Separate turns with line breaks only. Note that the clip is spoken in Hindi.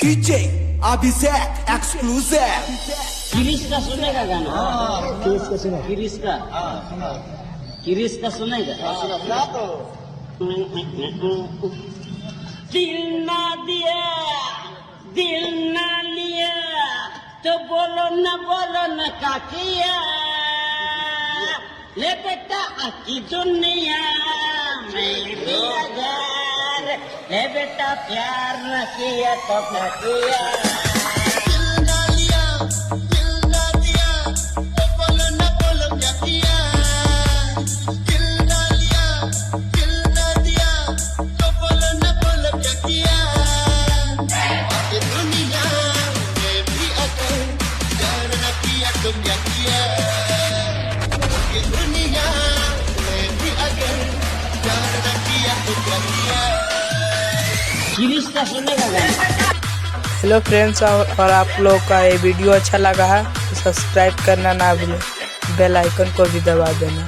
DJ अभिषेक एक्सक्लूसिव।
किरिश का सुनेगा गाना?
किरिश का सुना।
किरिश का किरिश का सुनेगा?
सुना तो
दिल ना दिया दिल ना लिया तो बोलो न का किया। ले बेटा आकी दुनिया में भी अगर ले बेटा प्यार न किया तो क्या किया।
हेलो फ्रेंड्स, और आप लोग का ये वीडियो अच्छा लगा है तो सब्सक्राइब करना ना भूलें, बेल आइकन को भी दबा देना।